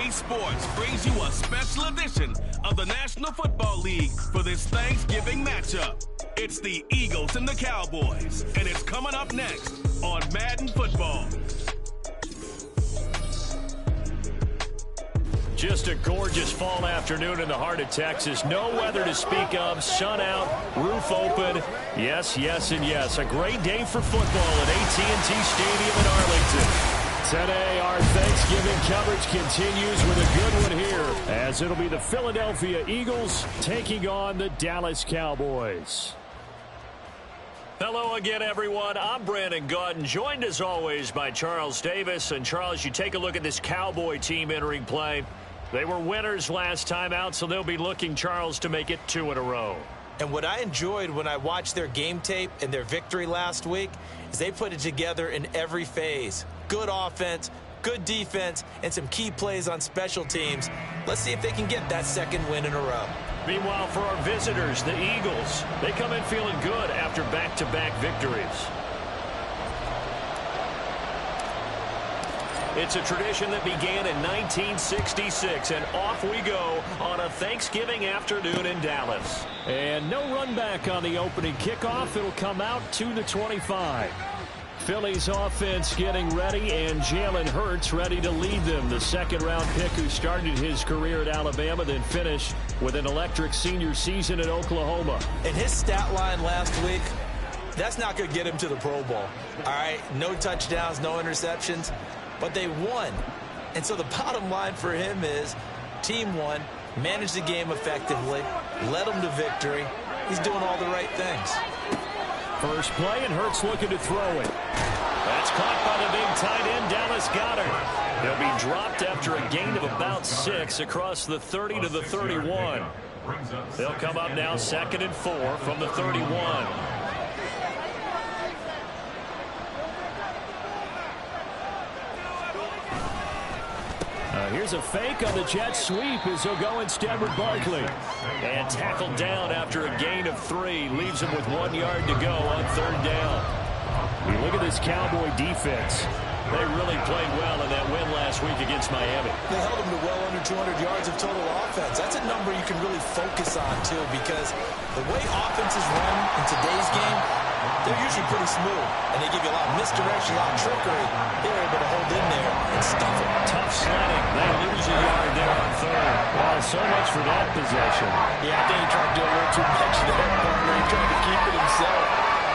EA Sports brings you a special edition of the National Football League for this Thanksgiving matchup. It's the Eagles and the Cowboys, and it's coming up next on Madden Football. Just a gorgeous fall afternoon in the heart of Texas. No weather to speak of. Sun out, roof open. Yes, yes, and yes. A great day for football at AT&T Stadium in Arlington. Today, our Thanksgiving coverage continues with a good one here, as it'll be the Philadelphia Eagles taking on the Dallas Cowboys. Hello again, everyone. I'm Brandon Gautin, joined as always by Charles Davis. And Charles, you take a look at this Cowboy team entering play. They were winners last time out, so they'll be looking, Charles, to make it 2 in a row. And what I enjoyed when I watched their game tape and their victory last week is they put it together in every phase. Good offense, good defense, and some key plays on special teams. Let's see if they can get that second win in a row. Meanwhile, for our visitors, the Eagles, they come in feeling good after back-to-back victories. It's a tradition that began in 1966, and off we go on a Thanksgiving afternoon in Dallas. And no run back on the opening kickoff. It'll come out to the 25. Philly's offense getting ready, and Jalen Hurts ready to lead them. The second-round pick who started his career at Alabama, then finished with an electric senior season at Oklahoma. And his stat line last week, that's not going to get him to the Pro Bowl. All right, no touchdowns, no interceptions, but they won. And so the bottom line for him is team won, managed the game effectively, led them to victory. He's doing all the right things. First play, and Hurts looking to throw it. That's caught by the big tight end, Dallas Goedert. He'll be dropped after a gain of about 6 across the 30 to the 31. They'll come up now 2nd and 4 from the 31. Here's a fake on the jet sweep as he'll go instead with Barkley. And tackled down after a gain of 3. Leaves him with 1 yard to go on 3rd down. You look at this Cowboy defense. They really played well in that win last week against Miami. They held them to well under 200 yards of total offense. That's a number you can really focus on, too, because the way offenses run in today's game, they're usually pretty smooth, and they give you a lot of misdirection, a lot of trickery. They're able to hold in there and stuff it. Tough sledding. They lose a yard there on 3rd. Well, so much for that possession. Yeah, I think he tried to do a little too much there. He tried to keep it himself.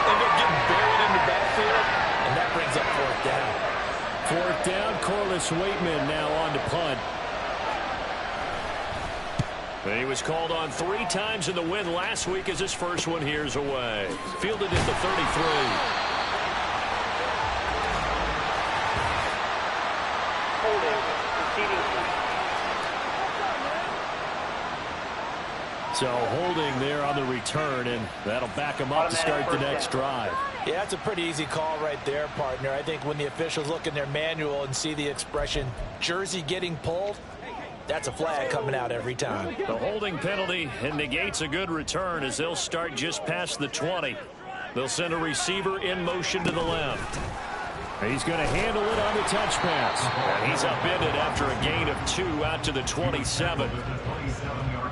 Ended up getting buried in the backfield, and that brings up 4th down. 4th down, Corliss Waitman now on to punt. He was called on 3 times in the win last week as his first one here's away. Fielded at the 33. So holding there on the return, and that'll back him up to start the next drive. Yeah, that's a pretty easy call right there, partner. I think when the officials look in their manual and see the expression jersey getting pulled, that's a flag coming out every time. The holding penalty and negates a good return as they'll start just past the 20. They'll send a receiver in motion to the left. He's going to handle it on the touch pass. And he's upended after a gain of 2 out to the 27.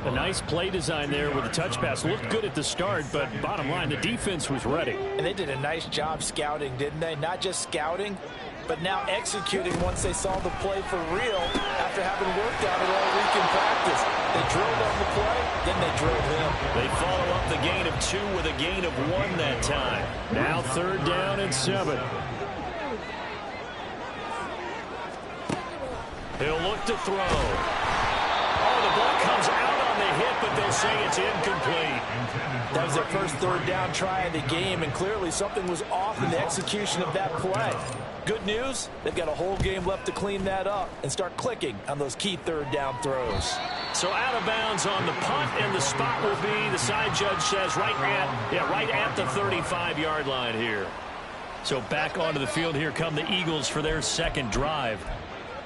A nice play design there with the touch pass. Looked good at the start, but bottom line, the defense was ready. And they did a nice job scouting, didn't they? Not just scouting, but now executing once they saw the play for real after having worked on it all week in practice. They drilled on the play, then they drilled him. They follow up the gain of 2 with a gain of 1 that time. Now 3rd down and 7. He'll look to throw. Oh, the ball comes out on the hit, but they'll say it's incomplete. That was their first 3rd down try of the game, and clearly something was off in the execution of that play. Good news, they've got a whole game left to clean that up and start clicking on those key 3rd down throws. So out of bounds on the punt, and the spot will be, the side judge says, right at the 35-yard line here. So back onto the field here come the Eagles for their 2nd drive.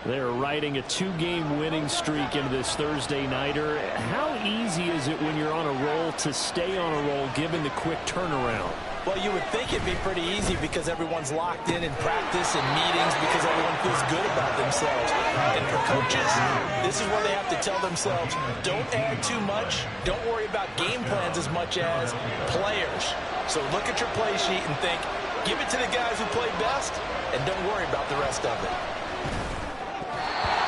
They're riding a 2-game winning streak into this Thursday nighter. How easy is it when you're on a roll to stay on a roll given the quick turnaround? Well, you would think it'd be pretty easy because everyone's locked in practice and meetings because everyone feels good about themselves. And for coaches, this is where they have to tell themselves, don't add too much. Don't worry about game plans as much as players. So look at your play sheet and think, give it to the guys who play best, and don't worry about the rest of it.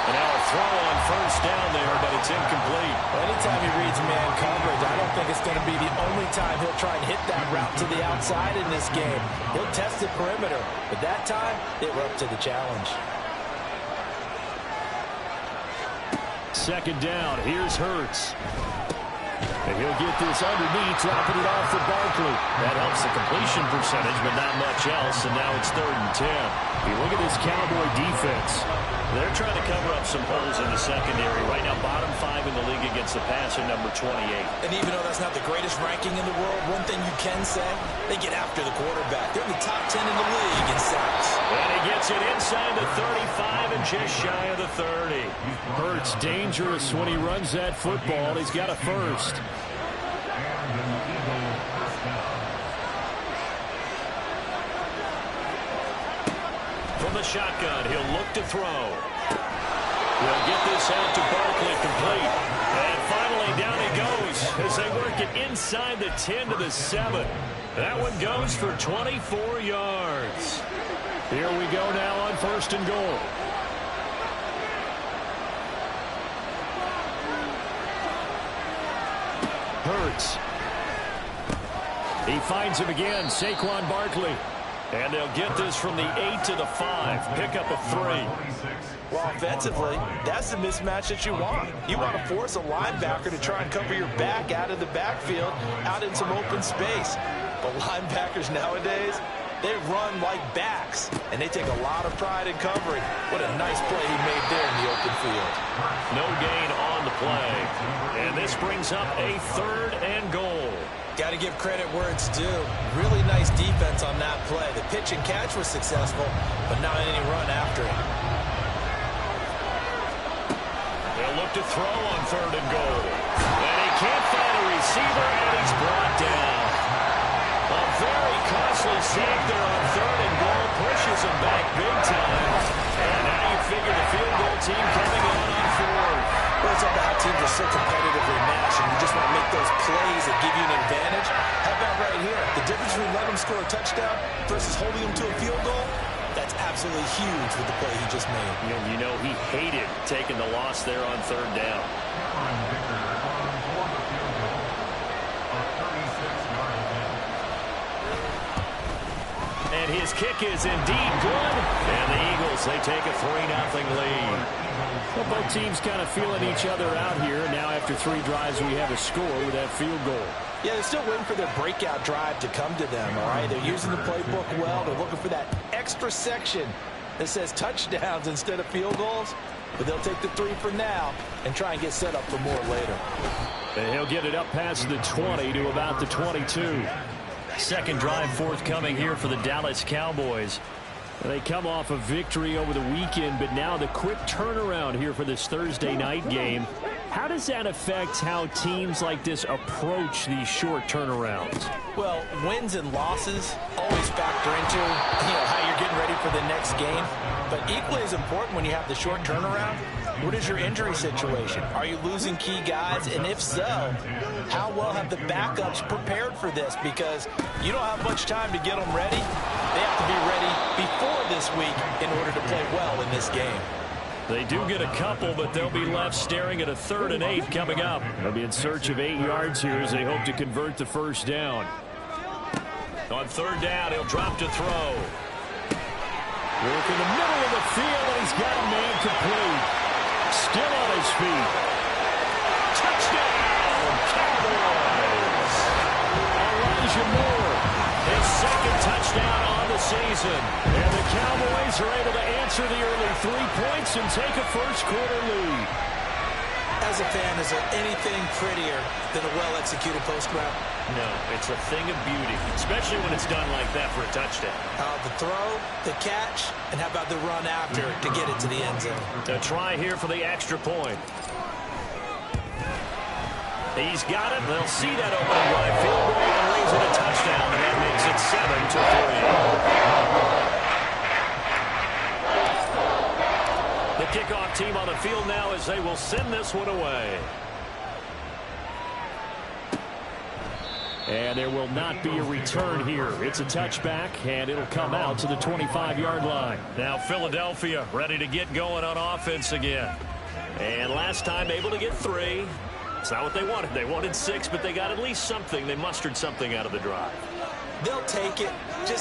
And now a throw on first down there, but it's incomplete. Well, anytime he reads man coverage, I don't think it's going to be the only time he'll try and hit that route to the outside in this game. He'll test the perimeter, but that time, they were up to the challenge. Second down, here's Hurts. And he'll get this underneath, dropping it off for Barkley. That helps the completion percentage, but not much else, and now it's 3rd and 10. You look at this Cowboy defense. They're trying to cover up some holes in the secondary. Right now, bottom 5 in the league against the passer, number 28. And even though that's not the greatest ranking in the world, one thing you can say, they get after the quarterback. They're in the top 10 in the league in sacks. And he gets it inside the 35 and just shy of the 30. Hurts dangerous when he runs that football. He's got a first. From the shotgun, he'll look to throw. He'll get this out to Barkley, complete. And finally, down he goes as they work it inside the 10 to the 7. That one goes for 24 yards. Here we go now on 1st and goal. Hurts. He finds him again, Saquon Barkley. And they'll get this from the 8 to the 5. Pick up a 3. Well, offensively, that's the mismatch that you want. You want to force a linebacker to try and cover your back out of the backfield, out in some open space. But linebackers nowadays, they run like backs, and they take a lot of pride in covering. What a nice play he made there in the open field. No gain on the play. And this brings up a 3rd and goal. Got to give credit where it's due. Really nice defense on that play. The pitch and catch was successful, but not any run after it. They'll look to throw on 3rd and goal. And he can't find a receiver, and he's brought down. A very costly sack there on 3rd and goal. Pushes him back big time. And now you figure the field goal team coming on 4th. Well, it's all about how teams are so competitively matched, and you just want to make those plays that give you an advantage. How about right here? The difference between letting him score a touchdown versus holding him to a field goal, that's absolutely huge with the play he just made. You know he hated taking the loss there on 3rd down. And his kick is indeed good. And the Eagles, they take a 3-0 lead. Well, both teams kind of feeling each other out here. Now after 3 drives, we have a score with that field goal. Yeah, they're still waiting for their breakout drive to come to them, all right? They're using the playbook well. They're looking for that extra section that says touchdowns instead of field goals. But they'll take the 3 for now and try and get set up for more later. And he'll get it up past the 20 to about the 22. Second drive forthcoming here for the Dallas Cowboys. They come off a victory over the weekend, but now the quick turnaround here for this Thursday night game. How does that affect how teams like this approach these short turnarounds? Well, wins and losses always factor into how you're getting ready for the next game. But equally as important when you have the short turnaround, what is your injury situation? Are you losing key guys? And if so, how well have the backups prepared for this? Because you don't have much time to get them ready. They have to be ready before this week in order to play well in this game. They do get a couple, but they'll be left staring at a 3rd and 8 coming up. They'll be in search of 8 yards here as they hope to convert the first down. On 3rd down, he'll drop to throw. Work in the middle of the field, and he's got a man complete. Still on his feet. Touchdown, Cowboys. Elijah Moore, his 2nd touchdown on the season. And the Cowboys are able to answer the early 3 points and take a first-quarter lead. As a fan, is there anything prettier than a well-executed post route? No, it's a thing of beauty, especially when it's done like that for a touchdown. The throw, the catch, and how about the run after to get it to the end zone? A try here for the extra point. He's got it. They'll see that opening drive field goal and raise it a touchdown, and that makes it 7-3. The kickoff team on the field now as they will send this one away. And there will not be a return here. It's a touchback, and it'll come out to the 25-yard line. Now Philadelphia ready to get going on offense again. And last time able to get 3. It's not what they wanted. They wanted 6, but they got at least something. They mustered something out of the drive. They'll take it.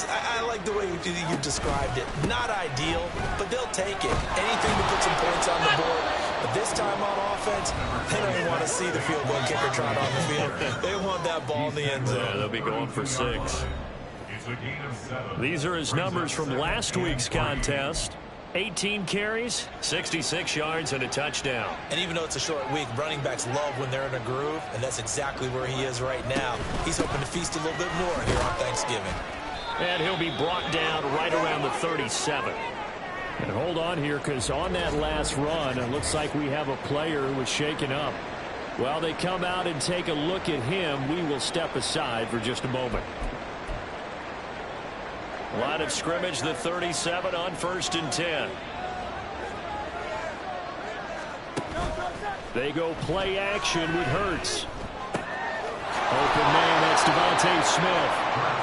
I like the way you described it. Not ideal, but they'll take it. Anything to put some points on the board. But this time on offense, they don't even want to see the field goal kicker trot on the field. They want that ball in the end zone. Yeah, they'll be going for 6. These are his numbers from last week's contest. 18 carries, 66 yards, and a touchdown. And even though it's a short week, running backs love when they're in a groove, and that's exactly where he is right now. He's hoping to feast a little bit more here on Thanksgiving. And he'll be brought down right around the 37. And hold on here, because on that last run, it looks like we have a player who was shaken up. While they come out and take a look at him, we will step aside for just a moment. Line of scrimmage, the 37 on 1st and 10. They go play action with Hurts. Open man, that's Devontae Smith.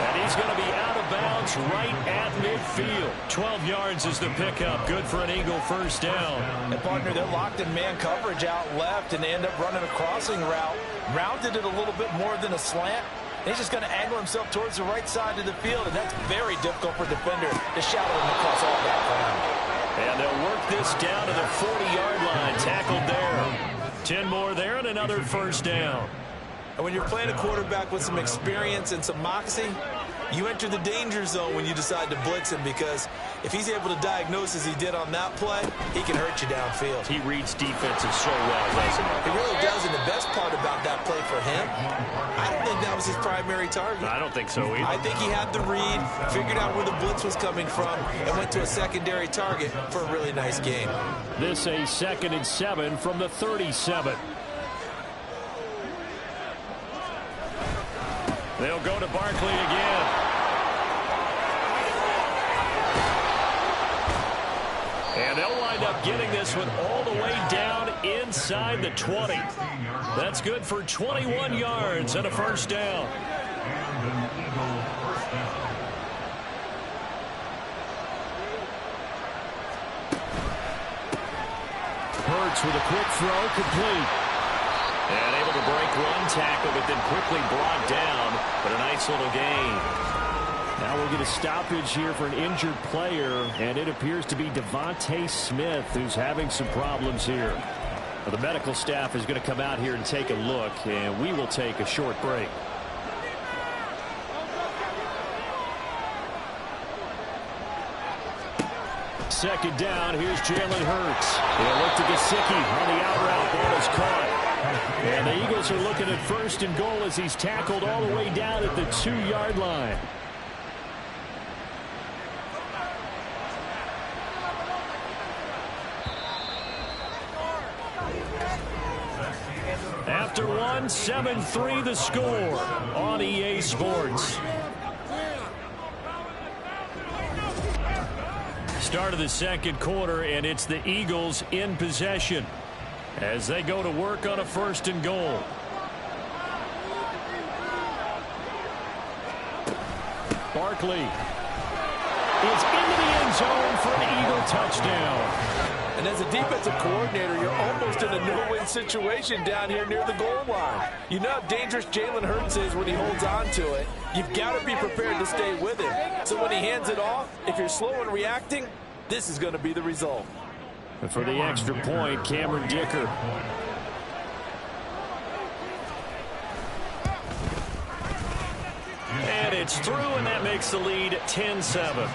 And he's going to be out of bounds right at midfield. 12 yards is the pickup. Good for an Eagle first down. And, partner, they're locked in man coverage out left, and they end up running a crossing route. Rounded it a little bit more than a slant. He's just going to angle himself towards the right side of the field, and that's very difficult for a defender to shadow him across all that ground. And they'll work this down to the 40-yard line. Tackled there. 10 more there and another first down. And when you're playing a quarterback with some experience and some moxie, you enter the danger zone when you decide to blitz him, because if he's able to diagnose as he did on that play, he can hurt you downfield. He reads defenses so well, doesn't he? He really does, and the best part about that play for him, I don't think that was his primary target. I don't think so either. I think he had the read, figured out where the blitz was coming from, and went to a secondary target for a really nice game. This a 2nd and 7 from the 37. They'll go to Barkley again. And they'll wind up getting this one all the way down inside the 20. That's good for 21 yards and a first down. Hurts with a quick throw, complete. And able to break one tackle, but then quickly brought down. But a nice little gain. Now we'll get a stoppage here for an injured player, and it appears to be Devontae Smith who's having some problems here. Well, the medical staff is going to come out here and take a look, and we will take a short break. Second down, here's Jalen Hurts. They'll look to Gesicki on the out route. Ball is caught. And the Eagles are looking at 1st and goal as he's tackled all the way down at the 2-yard line. After one, 7-3 the score on EA Sports. Start of the second quarter, and it's the Eagles in possession as they go to work on a 1st and goal. Barkley is into the end zone for an Eagle touchdown. And as a defensive coordinator, you're almost in a no-win situation down here near the goal line. You know how dangerous Jalen Hurts is when he holds on to it. You've got to be prepared to stay with him. So when he hands it off, if you're slow in reacting, this is going to be the result. And for the extra point, Cameron Dicker. And it's through, and that makes the lead 10-7.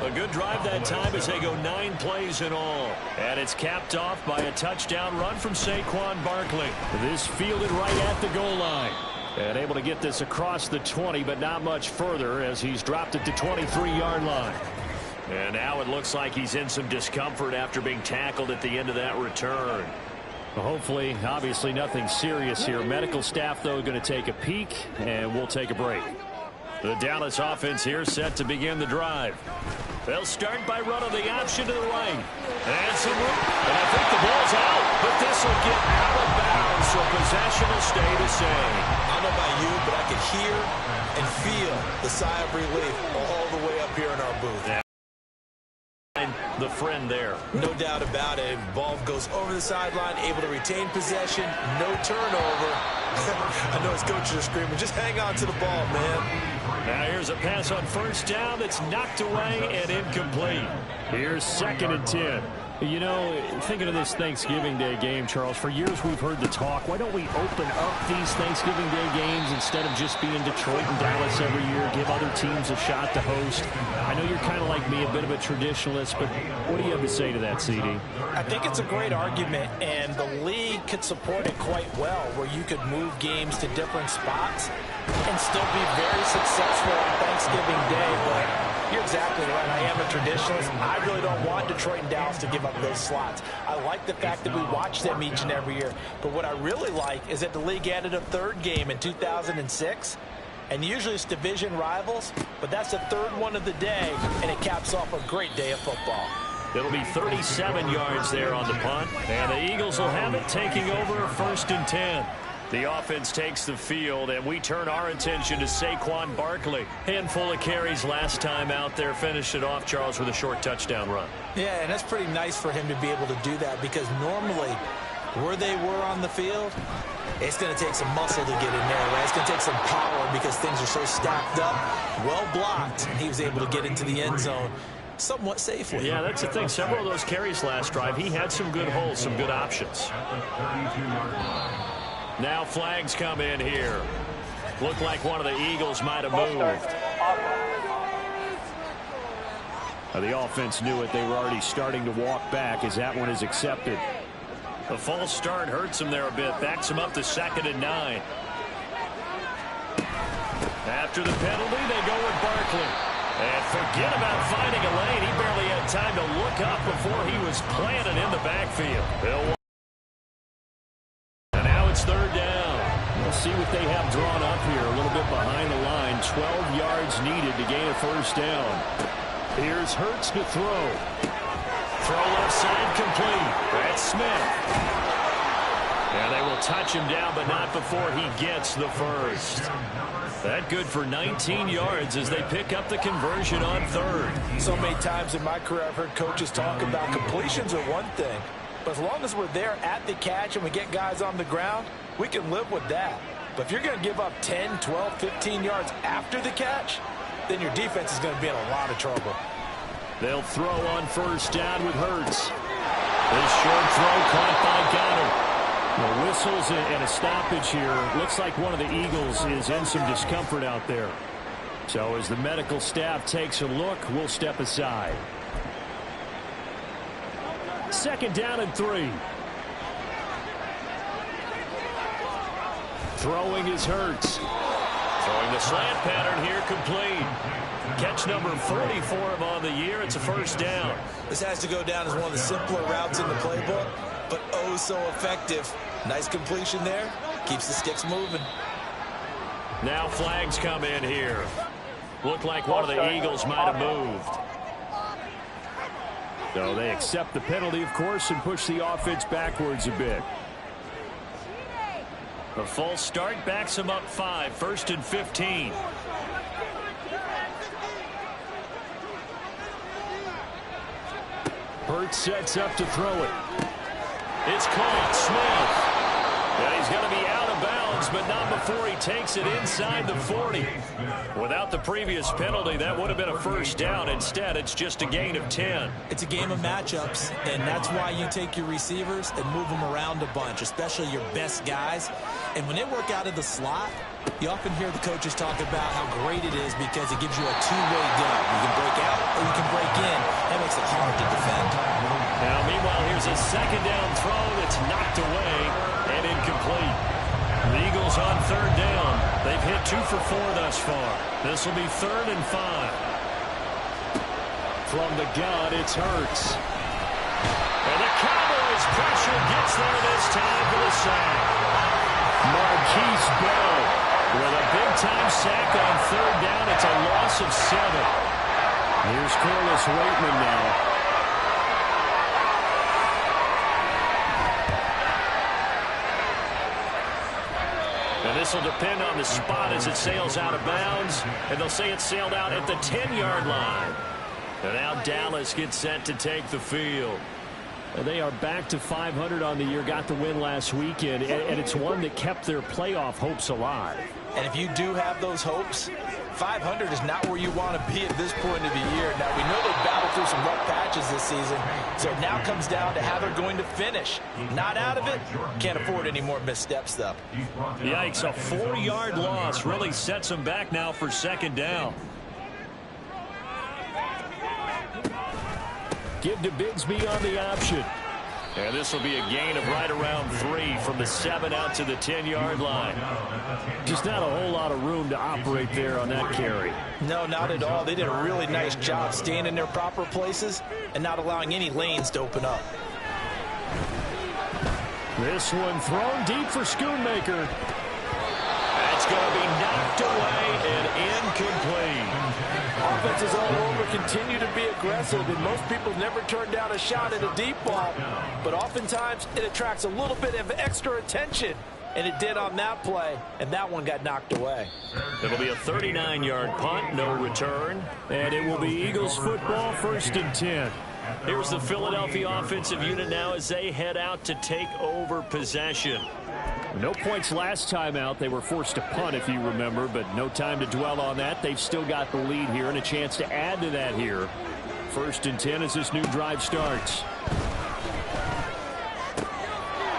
A good drive that time as they go 9 plays in all. And it's capped off by a touchdown run from Saquon Barkley. This fielded right at the goal line. And able to get this across the 20, but not much further as he's dropped at the 23-yard line. And now it looks like he's in some discomfort after being tackled at the end of that return. Well, hopefully, obviously nothing serious here. Medical staff, though, going to take a peek, and we'll take a break. The Dallas offense here set to begin the drive. They'll start by running the option to the right. And some room. And I think the ball's out, but this will get out of bounds, so possession will stay the same. I don't know about you, but I can hear and feel the sigh of relief all the way up here in our booth. Yeah. The friend there. No doubt about it. Ball goes over the sideline, able to retain possession, no turnover. I know his coaches are screaming, just hang on to the ball, man. Now here's a pass on first down that's knocked away and incomplete. Here's 2nd and 10. You know, thinking of this Thanksgiving Day game, Charles, for years we've heard the talk, why don't we open up these Thanksgiving Day games instead of just being Detroit and Dallas every year, give other teams a shot to host? I know you're kind of like me, a bit of a traditionalist, but what do you have to say to that, CD? I think it's a great argument, and the league could support it quite well, where you could move games to different spots and still be very successful on Thanksgiving Day, but you're exactly right. I am a traditionalist. I really don't want Detroit and Dallas to give up those slots. I like the fact that we watch them each and every year. But what I really like is that the league added a 3rd game in 2006. And usually it's division rivals, but that's the 3rd one of the day, and it caps off a great day of football. It'll be 37 yards there on the punt. And the Eagles will have it, taking over 1st and 10. The offense takes the field, and we turn our attention to Saquon Barkley. Handful of carries last time out there. Finished it off, Charles, with a short touchdown run. Yeah, and that's pretty nice for him to be able to do that, because normally where they were on the field, it's going to take some muscle to get in there, right? It's going to take some power because things are so stacked up, well blocked, and he was able to get into the end zone somewhat safely. Yeah, that's the thing. Several of those carries last drive, he had some good holes, some good options. Now flags come in here. Looked like one of the Eagles might have moved. The offense knew it. They were already starting to walk back as that one is accepted. The false start hurts him there a bit. Backs him up to 2nd and 9. After the penalty, they go with Barkley. And forget about finding a lane. He barely had time to look up before he was planted in the backfield. And now it's 3rd down. We'll see what they have drawn up here. A little bit behind the line. 12 yards needed to gain a 1st down. Here's Hurts to throw. Throw left side complete. That's Smith. And they will touch him down, but not before he gets the 1st. That good for 19 yards as they pick up the conversion on 3rd. So many times in my career I've heard coaches talk about completions are one thing, but as long as we're there at the catch and we get guys on the ground, we can live with that. But if you're going to give up 10, 12, 15 yards after the catch, then your defense is going to be in a lot of trouble. They'll throw on 1st down with Hurts. This short throw caught by Goddard. Well, whistles and a stoppage here. Looks like one of the Eagles is in some discomfort out there. So as the medical staff takes a look, we'll step aside. 2nd down and 3. Throwing is Hurts. Throwing the slant pattern here complete. Catch number 40 for him on the year. It's a 1st down. This has to go down as one of the simpler routes in the playbook, but oh so effective. Nice completion there. Keeps the sticks moving. Now flags come in here. Looked like one of the Eagles might have moved. So they accept the penalty, of course, and push the offense backwards a bit. The false start backs him up 5. 1st and 15. Hurts sets up to throw it. It's caught. Smith. And he's going to be out of bounds, but not before he takes it inside the 40. Without the previous penalty, that would have been a 1st down. Instead, it's just a gain of 10. It's a game of matchups, and that's why you take your receivers and move them around a bunch, especially your best guys. And when they work out of the slot, you often hear the coaches talk about how great it is because it gives you a two-way go. You can break out or you can break in. That makes it hard to defend. Now, meanwhile, here's a 2nd down throw that's knocked away and incomplete. The Eagles on 3rd down. They've hit 2 for 4 thus far. This will be 3rd and 5. From the gun, it's Hurts. And the Cowboys pressure gets there this this time for the sack. Marquise Bell with a big-time sack on third down. It's a loss of 7. Here's Corliss Waitman now. And this will depend on the spot as it sails out of bounds. And they'll say it sailed out at the 10-yard line. And now Dallas gets set to take the field. And they are back to 500 on the year. Got the win last weekend. And it's one that kept their playoff hopes alive. And if you do have those hopes, 500 is not where you want to be at this point of the year. Now, we know they've battled through some rough patches this season, so it now comes down to how they're going to finish. Not out of it, can't afford any more missteps, though. Yikes, a 4-yard loss really sets them back now for second down. Give to Bigsby on the option. And this will be a gain of right around 3 from the 7 out to the 10-yard line. Just not a whole lot of room to operate there on that carry. No, not at all. They did a really nice job staying in their proper places and not allowing any lanes to open up. This one thrown deep for Schoonmaker. That's going to be knocked away and incomplete. Offenses all over continue to be aggressive, and most people never turn down a shot at a deep ball. But oftentimes, it attracts a little bit of extra attention, and it did on that play, and that one got knocked away. It'll be a 39-yard punt, no return, and it will be Eagles football, 1st and 10. Here's the Philadelphia offensive unit now as they head out to take over possession. No points last time out. They were forced to punt, if you remember, but no time to dwell on that. They've still got the lead here and a chance to add to that here. 1st and 10 as this new drive starts.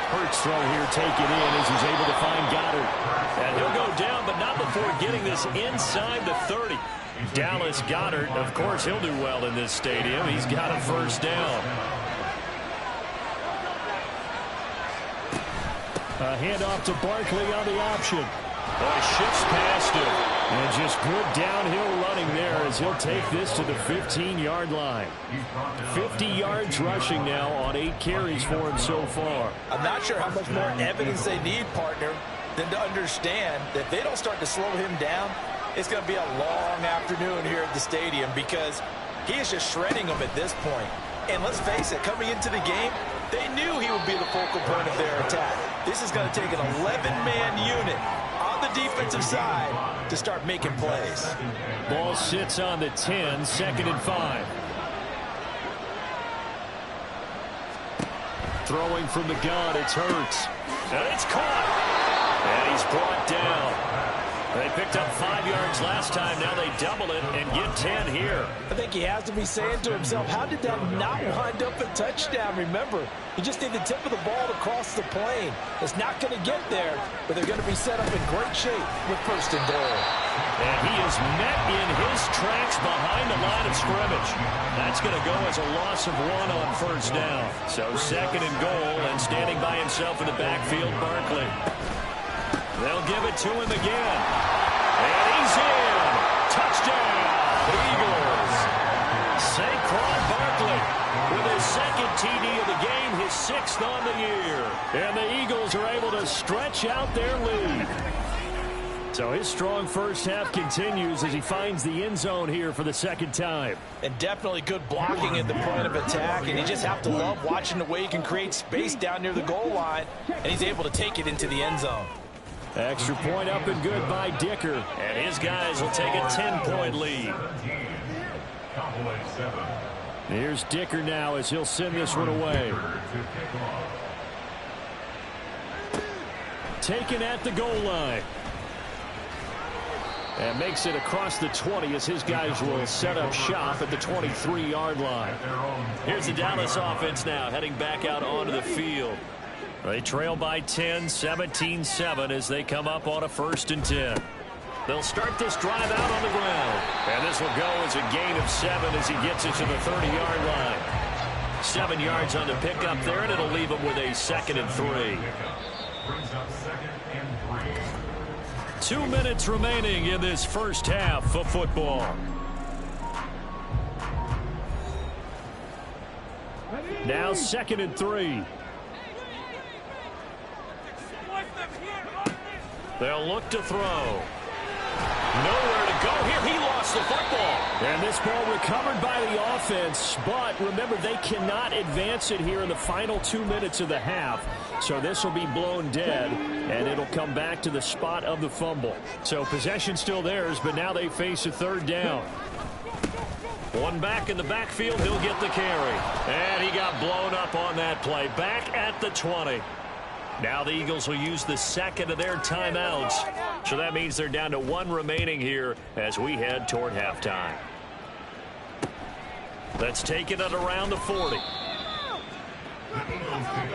Hurts throw here taken in as he's able to find Goddard. And he'll go down, but not before getting this inside the 30. Dallas Goddard, of course, he'll do well in this stadium. He's got a 1st down. A handoff to Barkley on the option. Boy, shifts past him. And just good downhill running there as he'll take this to the 15-yard line. 50 yards rushing now on 8 carries for him so far. I'm not sure how much more evidence they need, partner, than to understand that if they don't start to slow him down, it's going to be a long afternoon here at the stadium because he is just shredding them at this point. And let's face it, coming into the game, they knew he would be the focal point of their attack. This is going to take an 11-man unit on the defensive side to start making plays. Ball sits on the 10, 2nd and 5. Throwing from the gun, it's Hurts. And it's caught. And he's brought down. They picked up 5 yards last time. Now they double it and get 10 here. I think he has to be saying to himself, how did that not wind up a touchdown? Remember, you just need the tip of the ball to cross the plane. It's not going to get there, but they're going to be set up in great shape with 1st and goal. And he is met in his tracks behind the line of scrimmage. That's going to go as a loss of 1 on 1st down. So 2nd and goal, and standing by himself in the backfield, Barkley. They'll give it to him again. And he's in. Touchdown, Eagles. Saquon Barkley with his 2nd TD of the game, his 6th on the year. And the Eagles are able to stretch out their lead. So his strong first half continues as he finds the end zone here for the 2nd time. And definitely good blocking at the point of attack. And you just have to love watching the way he can create space down near the goal line. And he's able to take it into the end zone. Extra point up and good by Dicker. And his guys will take a 10-point lead. Here's Dicker now as he'll send this one away. Taken at the goal line. And makes it across the 20 as his guys will set up shop at the 23-yard line. Here's the Dallas offense now heading back out onto the field. They trail by 10, 17-7 as they come up on a 1st and 10. They'll start this drive out on the ground. And this will go as a gain of 7 as he gets it to the 30-yard line. 7 yards on the pickup there, and it'll leave him with a 2nd and 3. 2 minutes remaining in this first half of football. Now 2nd and 3. They'll look to throw. Nowhere to go here. He lost the football. And this ball recovered by the offense. But remember, they cannot advance it here in the final 2 minutes of the half. So this will be blown dead, and it'll come back to the spot of the fumble. So possession still theirs, but now they face a third down. One back in the backfield. He'll get the carry. And he got blown up on that play. Back at the 20. Now the Eagles will use the second of their timeouts. So that means they're down to one remaining here as we head toward halftime. Let's take it at around the 40.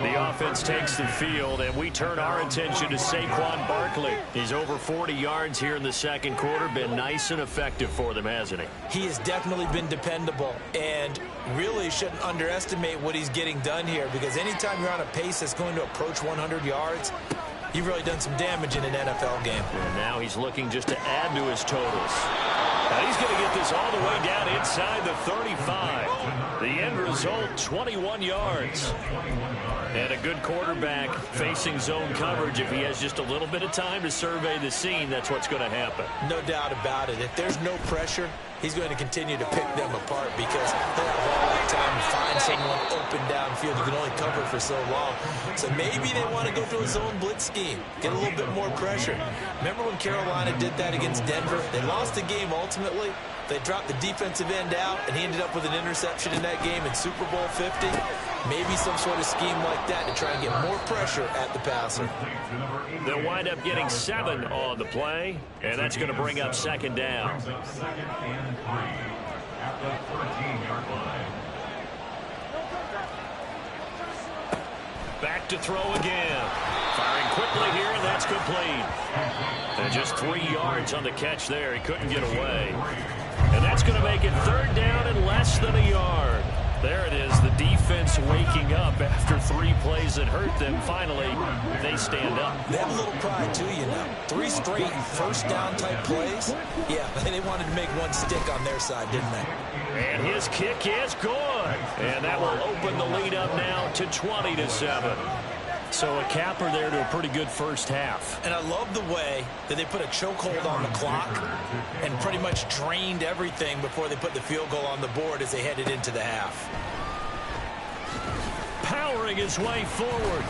The offense takes the field, and we turn our attention to Saquon Barkley. He's over 40 yards here in the second quarter. Been nice and effective for them, hasn't he? He has definitely been dependable, and really shouldn't underestimate what he's getting done here, because anytime you're on a pace that's going to approach 100 yards, you've really done some damage in an NFL game. And now he's looking just to add to his totals. Now he's going to get this all the way down inside the 35. The end result, 21 yards. And a good quarterback facing zone coverage. If he has just a little bit of time to survey the scene, that's what's going to happen. No doubt about it. If there's no pressure, he's going to continue to pick them apart, because he'll have all that time to find someone open downfield. You can only cover for so long. So maybe they want to go to a zone blitz scheme, get a little bit more pressure. Remember when Carolina did that against Denver? They lost the game ultimately. They dropped the defensive end out, and he ended up with an interception in that game in Super Bowl 50. Maybe some sort of scheme like that to try and get more pressure at the passer. They'll wind up getting 7 on the play, and that's going to bring up second down. Back to throw again. Firing quickly here, and that's complete. And just 3 yards on the catch there. He couldn't get away. And that's going to make it third down and less than a yard. There it is, the defense waking up after 3 plays that hurt them. Finally, they stand up. They have a little pride, too, you know. 3 straight first down type plays. Yeah, they wanted to make one stick on their side, didn't they? And his kick is good. And that will open the lead up now to 20-7. So a capper there to a pretty good first half. And I love the way that they put a chokehold on the clock and pretty much drained everything before they put the field goal on the board as they headed into the half. Powering his way forward.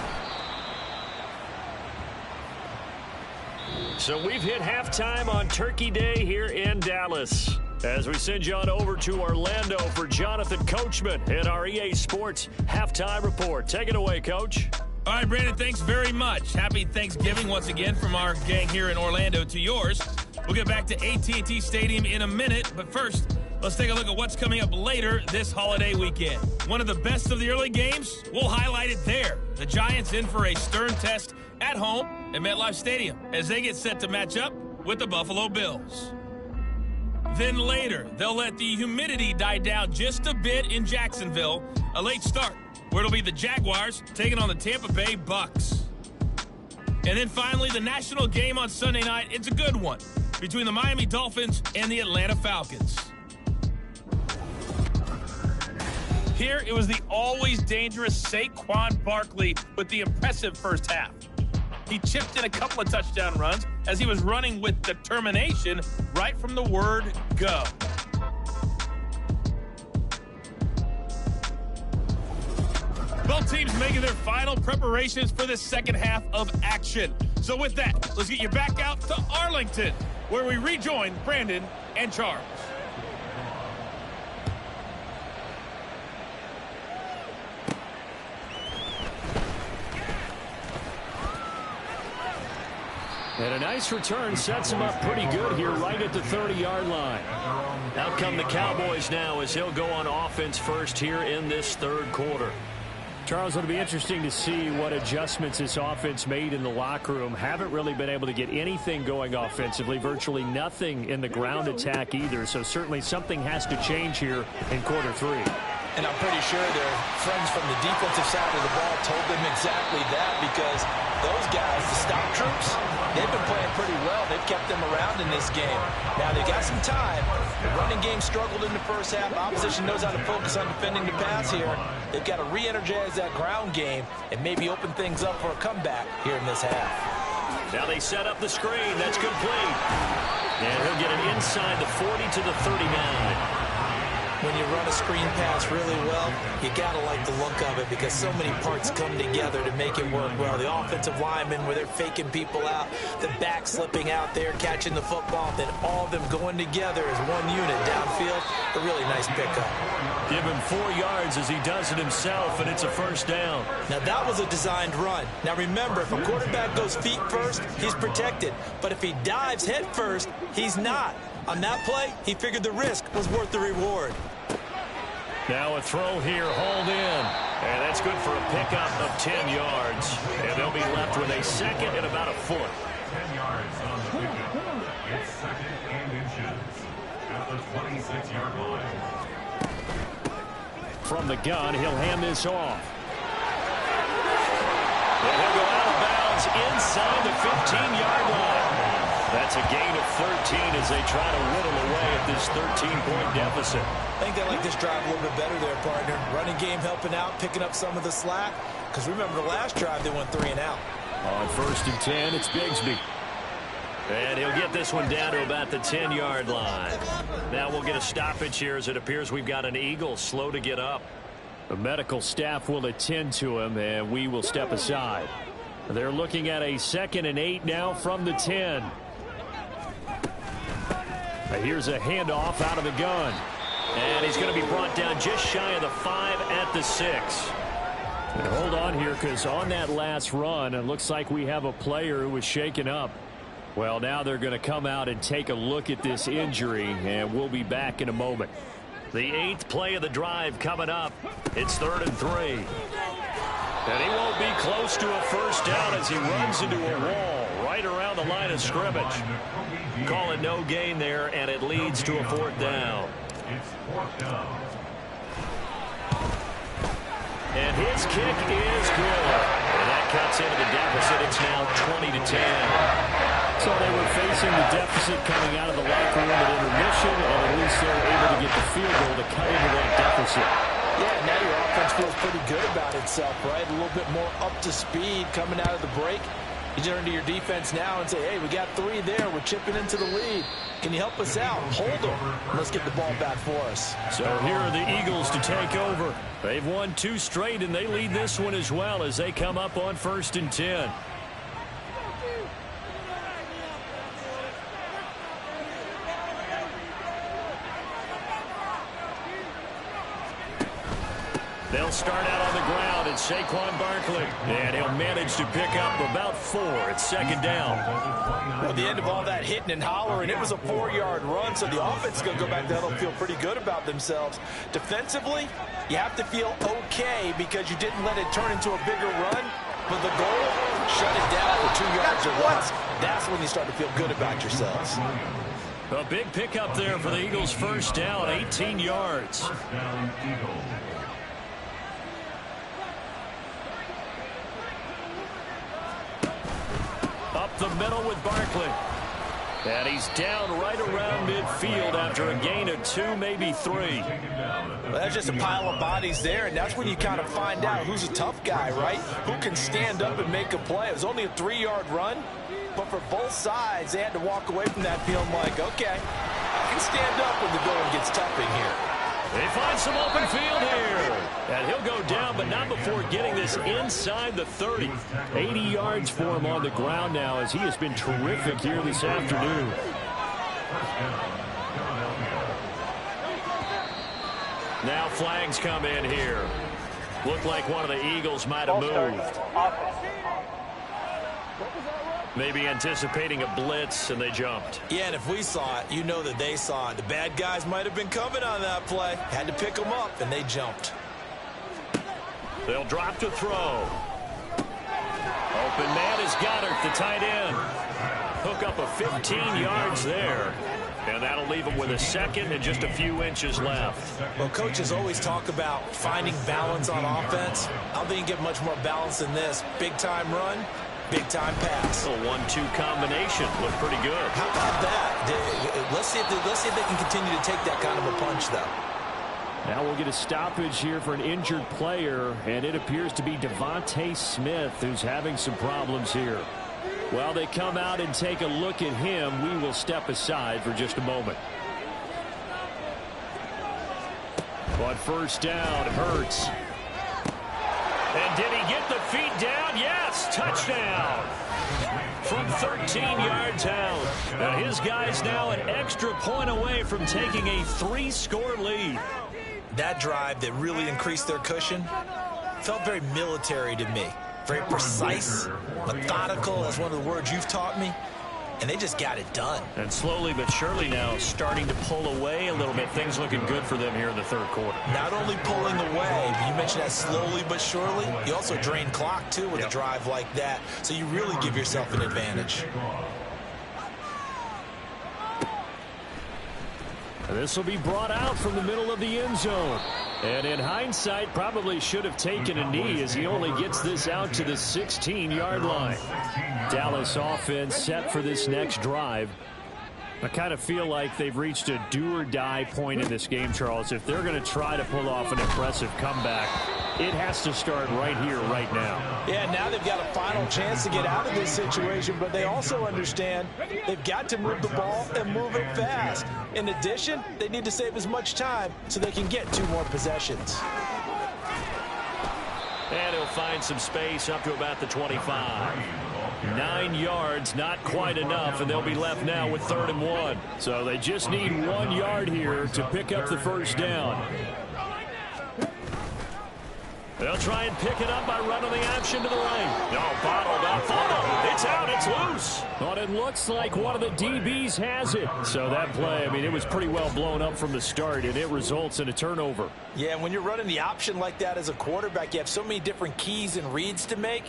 So we've hit halftime on Turkey Day here in Dallas. As we send you on over to Orlando for Jonathan Coachman in our EA Sports Halftime Report. Take it away, Coach. All right, Brandon, thanks very much. Happy Thanksgiving once again from our gang here in Orlando to yours. We'll get back to AT&T Stadium in a minute, but first, let's take a look at what's coming up later this holiday weekend. One of the best of the early games, we'll highlight it there. The Giants in for a stern test at home at MetLife Stadium as they get set to match up with the Buffalo Bills. Then later, they'll let the humidity die down just a bit in Jacksonville, a late start, where it'll be the Jaguars taking on the Tampa Bay Bucks. And then finally, the national game on Sunday night. It's a good one between the Miami Dolphins and the Atlanta Falcons. Here, it was the always dangerous Saquon Barkley with the impressive first half. He chipped in a couple of touchdown runs as he was running with determination right from the word go. Both teams making their final preparations for the second half of action. So with that, let's get you back out to Arlington, where we rejoin Brandon and Charles. And a nice return sets him up pretty good here right at the 30-yard line. Out come the Cowboys now as he'll go on offense first here in this third quarter. Charles, it'll be interesting to see what adjustments this offense made in the locker room. Haven't really been able to get anything going offensively, virtually nothing in the ground attack either. So certainly something has to change here in quarter 3. And I'm pretty sure their friends from the defensive side of the ball told them exactly that, because those guys, the stop troops, they've been playing pretty well. They've kept them around in this game. Now, they've got some time. The running game struggled in the first half. Opposition knows how to focus on defending the pass here. They've got to re-energize that ground game and maybe open things up for a comeback here in this half. Now they set up the screen. That's complete. And he'll get it inside the 40 to the 39. When you run a screen pass really well, you got to like the look of it because so many parts come together to make it work well. The offensive linemen, where they're faking people out, the back slipping out there, catching the football, then all of them going together as one unit downfield. A really nice pickup. Give him 4 yards as he does it himself, and it's a first down. Now, that was a designed run. Now, remember, if a quarterback goes feet first, he's protected. But if he dives head first, he's not. On that play, he figured the risk was worth the reward. Now a throw here, hauled in. And that's good for a pickup of 10 yards. And they'll be left with a second and about a foot. 10 yards on the pickup. It's second and inches at the 26-yard line. From the gun, he'll hand this off. And he'll go out of bounds inside the 15-yard line. That's a gain of 13 as they try to whittle away at this 13-point deficit. I think they like this drive a little bit better there, partner. Running game helping out, picking up some of the slack. Because remember, the last drive, they went 3 and out. On 1st and 10, it's Bigsby. And he'll get this one down to about the 10-yard line. Now we'll get a stoppage here as it appears we've got an Eagle slow to get up. The medical staff will attend to him, and we will step aside. They're looking at a 2nd and 8 now from the 10. Here's a handoff out of the gun. And he's going to be brought down just shy of the 5 at the 6. And hold on here, because on that last run, it looks like we have a player who was shaken up. Well, now they're going to come out and take a look at this injury, and we'll be back in a moment. The 8th play of the drive coming up. It's 3rd and 3. And he won't be close to a first down as he runs into a wall right around the line of scrimmage. Call it no gain there, and it leads to a 4th down. It's 4th down. And his kick is good. And that cuts into the deficit. It's now 20 to 10. So they were facing the deficit coming out of the locker room at intermission, and at least they were able to get the field goal to cut into that deficit. Yeah, now your offense feels pretty good about itself, right? A little bit more up to speed coming out of the break. You turn to your defense now and say, hey, we got 3 there. We're chipping into the lead. Can you help us out? Hold them. Let's get the ball back for us. So here are the Eagles to take over. They've won 2 straight, and they lead this one as well as they come up on 1st and 10. They'll start out on the ground, and Saquon Barkley. And he'll manage to pick up about 4 at 2nd down. Well, at the end of all that hitting and hollering, it was a 4-yard run, so the offense is going to go back there and feel pretty good about themselves. Defensively, you have to feel okay because you didn't let it turn into a bigger run. But the goal, shut it down for 2 yards or less. That's when you start to feel good about yourselves. A big pickup there for the Eagles' first down, 18 yards. First down, Eagles. Up the middle with Barkley. And he's down right around midfield after a gain of 2, maybe 3. Well, that's just a pile of bodies there, and that's when you kind of find out who's a tough guy, right? Who can stand up and make a play. It was only a 3-yard run, but for both sides, they had to walk away from that feeling like, okay, I can stand up when the going gets tough in here. They find some open field here. And he'll go down, but not before getting this inside the 30. 80 yards for him on the ground now as he has been terrific here this afternoon. Now flags come in here. Looked like one of the Eagles might have moved. Maybe anticipating a blitz, and they jumped. Yeah, and if we saw it, you know that they saw it. The bad guys might have been coming on that play. Had to pick them up, and they jumped. They'll drop to throw. Open man is Goddard, the tight end. Hook up a 15 yards there. And that'll leave him with a 2nd and just a few inches left. Well, coaches always talk about finding balance on offense. I don't think you get much more balance than this. Big-time run, big-time pass. A 1-2 combination. Looked pretty good. How about that? Let's see if they can continue to take that kind of a punch, though. Now we'll get a stoppage here for an injured player, and it appears to be Devontae Smith who's having some problems here. While they come out and take a look at him, we will step aside for just a moment. But first down, Hurts. And did he get the feet down? Yes, touchdown. From 13 yards out. Now his guy's now an extra point away from taking a 3-score lead. That drive that really increased their cushion felt very military to me. Very precise, methodical, that's one of the words you've taught me. And they just got it done. And slowly but surely now starting to pull away a little bit. Things looking good for them here in the third quarter. Not only pulling away, but you mentioned that slowly but surely. You also drain clock, too, with a drive like that. So you really give yourself an advantage. This will be brought out from the middle of the end zone. And in hindsight, probably should have taken a knee as he only gets this out to the 16-yard line. Dallas offense set for this next drive. I kind of feel like they've reached a do-or-die point in this game, Charles. If they're going to try to pull off an impressive comeback, it has to start right here, right now. Yeah, now they've got a final chance to get out of this situation, but they also understand they've got to move the ball and move it fast. In addition, they need to save as much time so they can get 2 more possessions. And he'll find some space up to about the 25. 9 yards, not quite enough, and they'll be left now with 3rd and 1. So they just need 1 yard here to pick up the first down. They'll try and pick it up by running the option to the right. No, bottled up. Oh, it's out. It's loose. But it looks like one of the DBs has it. So that play, I mean, it was pretty well blown up from the start, and it results in a turnover. Yeah, when you're running the option like that as a quarterback, you have so many different keys and reads to make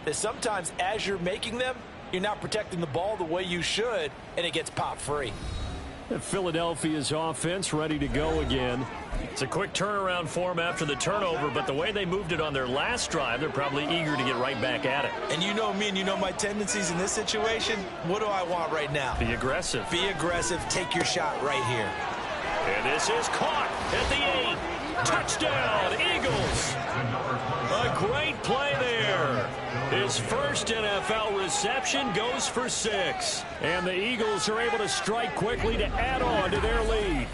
that sometimes as you're making them, you're not protecting the ball the way you should, and it gets popped free. And Philadelphia's offense ready to go again. It's a quick turnaround for them after the turnover, but the way they moved it on their last drive, they're probably eager to get right back at it. And you know me and you know my tendencies in this situation. What do I want right now? Be aggressive. Be aggressive. Take your shot right here. And this is caught at the 8. Touchdown, Eagles. A great play there. His first NFL reception goes for 6. And the Eagles are able to strike quickly to add on to their lead.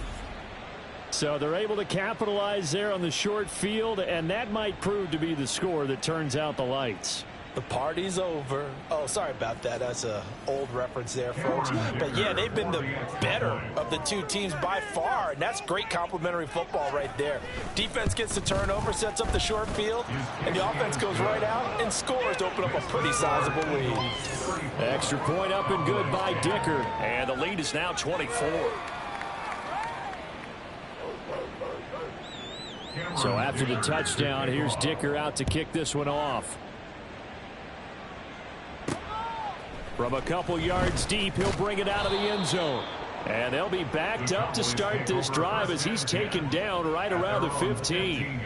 So they're able to capitalize there on the short field, and that might prove to be the score that turns out the lights. The party's over. Oh, sorry about that. That's an old reference there, folks. But, yeah, they've been the better of the 2 teams by far, and that's great complimentary football right there. Defense gets the turnover, sets up the short field, and the offense goes right out and scores to open up a pretty sizable lead. Extra point up and good by Dicker, and the lead is now 24. So after the touchdown, here's Dicker out to kick this one off. From a couple yards deep, he'll bring it out of the end zone. And they'll be backed up to start this drive as he's taken down right around the 15.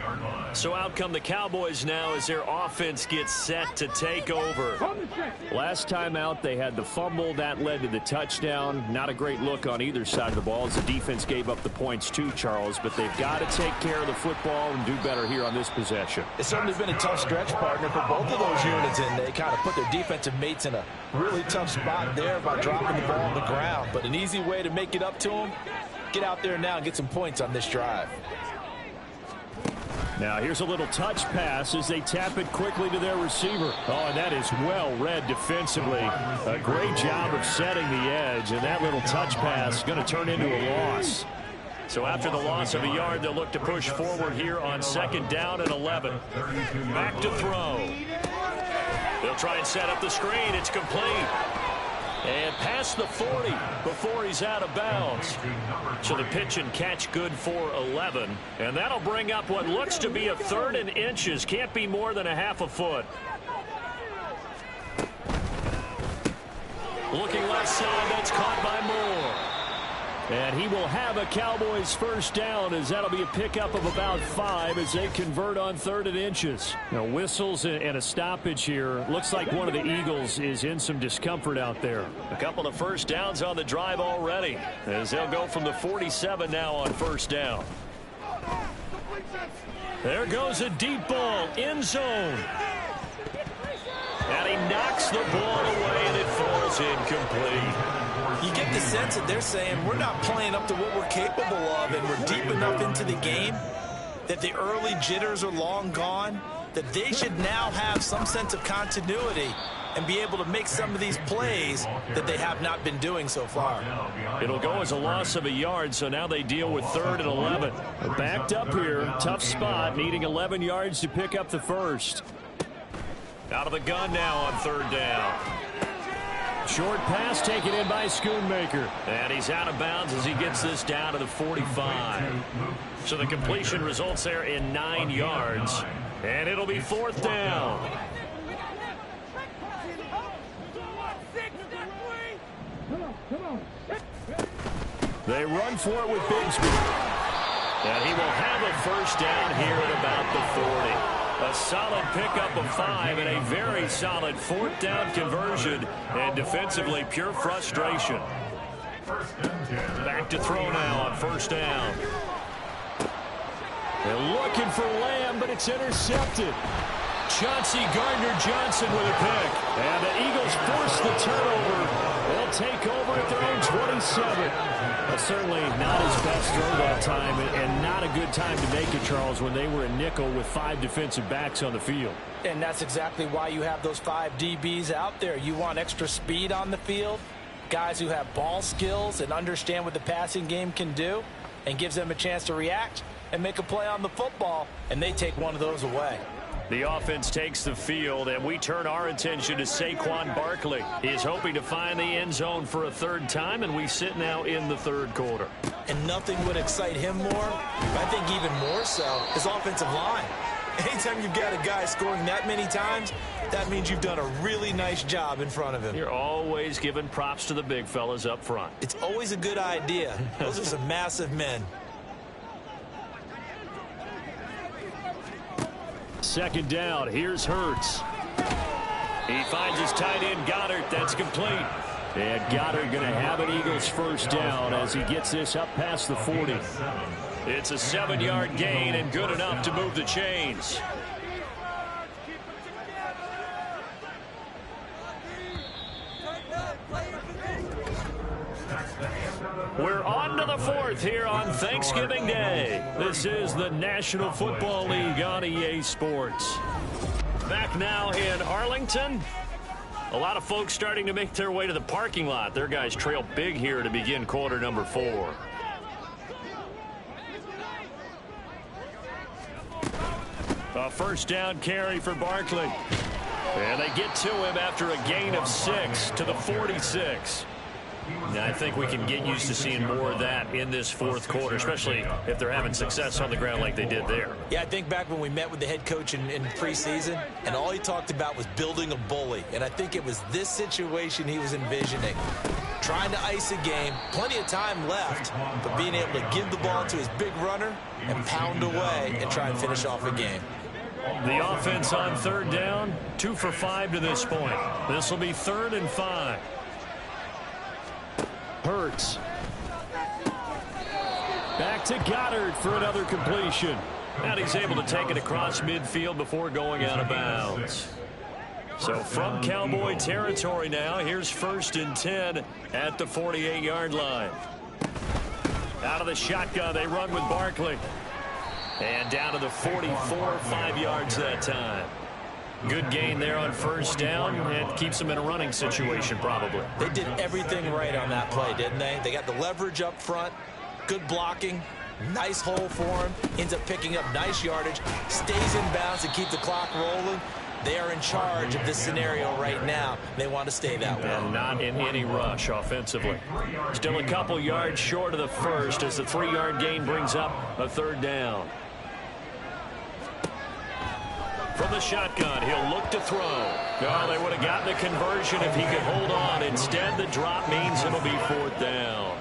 So out come the Cowboys now as their offense gets set to take over. Last time out, they had the fumble. That led to the touchdown. Not a great look on either side of the ball as the defense gave up the points too, Charles. But they've got to take care of the football and do better here on this possession. It's certainly been a tough stretch, partner, for both of those units, and they kind of put their defensive mates in a really tough spot there by dropping the ball on the ground. But an easy way to make it up to them, get out there now and get some points on this drive. Now here's a little touch pass as they tap it quickly to their receiver. Oh, and that is well read defensively. A great job of setting the edge, and that little touch pass is going to turn into a loss. So after the loss of a yard, they'll look to push forward here on 2nd down and 11. Back to throw. They'll try and set up the screen. It's complete. And past the 40 before he's out of bounds. So the pitch and catch good for 11. And that'll bring up what looks to be a 3rd and inches. Can't be more than a half a foot. Looking left side, that's caught by Moore. And he will have a Cowboys first down as that'll be a pickup of about 5 as they convert on 3rd and inches. Now whistles and a stoppage here. Looks like one of the Eagles is in some discomfort out there. A couple of first downs on the drive already as they'll go from the 47 now on 1st down. There goes a deep ball, end zone. And he knocks the ball away, and it is incomplete. You get the sense that they're saying we're not playing up to what we're capable of, and we're deep enough into the game that the early jitters are long gone, that they should now have some sense of continuity and be able to make some of these plays that they have not been doing so far. It'll go as a loss of a yard, so now they deal with 3rd and 11. Backed up here, tough spot, needing 11 yards to pick up the first. Out of the gun now on 3rd down. Short pass taken in by Schoonmaker. And he's out of bounds as he gets this down to the 45. So the completion results there in 9 yards. And it'll be 4th down. They run for it with Bigsby. And he will have a first down here at about the 40. A solid pickup of 5 and a very solid 4th down conversion. And defensively, pure frustration. Back to throw now on 1st down. They're looking for Lamb, but it's intercepted. Chauncey Gardner-Johnson with a pick. And the Eagles force the turnover. They'll take over at their own 27. Certainly not his best throw that time, and not a good time to make it, Charles, when they were a nickel with 5 defensive backs on the field. And that's exactly why you have those 5 DBs out there. You want extra speed on the field, guys who have ball skills and understand what the passing game can do, and gives them a chance to react and make a play on the football, and they take one of those away. The offense takes the field, and we turn our attention to Saquon Barkley. He is hoping to find the end zone for a 3rd time, and we sit now in the 3rd quarter. And nothing would excite him more, but I think even more so, his offensive line. Anytime you've got a guy scoring that many times, that means you've done a really nice job in front of him. You're always giving props to the big fellas up front. It's always a good idea. Those are some massive men. 2nd down. Here's Hurts. He finds his tight end, Goddard. That's complete. And Goddard going to have an Eagles first down as he gets this up past the 40. It's a 7-yard gain and good enough to move the chains. We're on to the 4th here on Thanksgiving Day. This is the National Football League on EA Sports. Back now in Arlington. A lot of folks starting to make their way to the parking lot. Their guys trail big here to begin quarter number 4. A first down carry for Barkley. And they get to him after a gain of 6 to the 46. Now, I think we can get used to seeing more of that in this 4th quarter, especially if they're having success on the ground like they did there. Yeah, I think back when we met with the head coach in preseason, and all he talked about was building a bully. And I think it was this situation he was envisioning. Trying to ice a game, plenty of time left, but being able to give the ball to his big runner and pound away and try and finish off a game. The offense on 3rd down, 2 for 5 to this point. This will be 3rd and 5. Hurts. Back to Goddard for another completion. And he's able to take it across midfield before going out of bounds. So from Cowboy territory now, here's 1st and 10 at the 48-yard line. Out of the shotgun, they run with Barkley. And down to the 44, 5 yards that time. Good gain there on 1st down, and keeps them in a running situation probably. They did everything right on that play, didn't they? They got the leverage up front, good blocking, nice hole for him, ends up picking up nice yardage, stays in bounds to keep the clock rolling. They are in charge of this scenario right now. They want to stay that way. And not in any rush offensively. Still a couple yards short of the first as the 3-yard gain brings up a 3rd down. From the shotgun, he'll look to throw. Oh, they would have gotten a conversion if he could hold on. Instead, the drop means it'll be 4th down.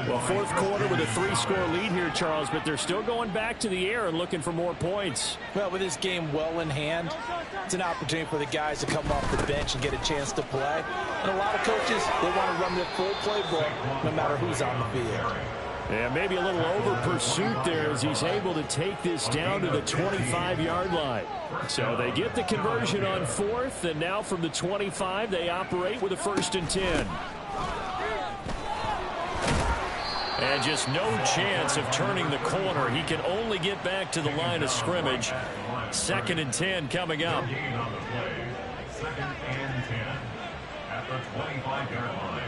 Well, 4th quarter with a 3-score lead here, Charles, but they're still going back to the air and looking for more points. Well, with this game well in hand, it's an opportunity for the guys to come off the bench and get a chance to play. And a lot of coaches, they want to run their full playbook no matter who's on the field. And maybe a little over pursuit there as he's able to take this down to the 25-yard line. So they get the conversion on 4th, and now from the 25, they operate with a 1st and 10. And just no chance of turning the corner. He can only get back to the line of scrimmage. 2nd and 10 coming up. 2nd and 10 at the 25-yard line.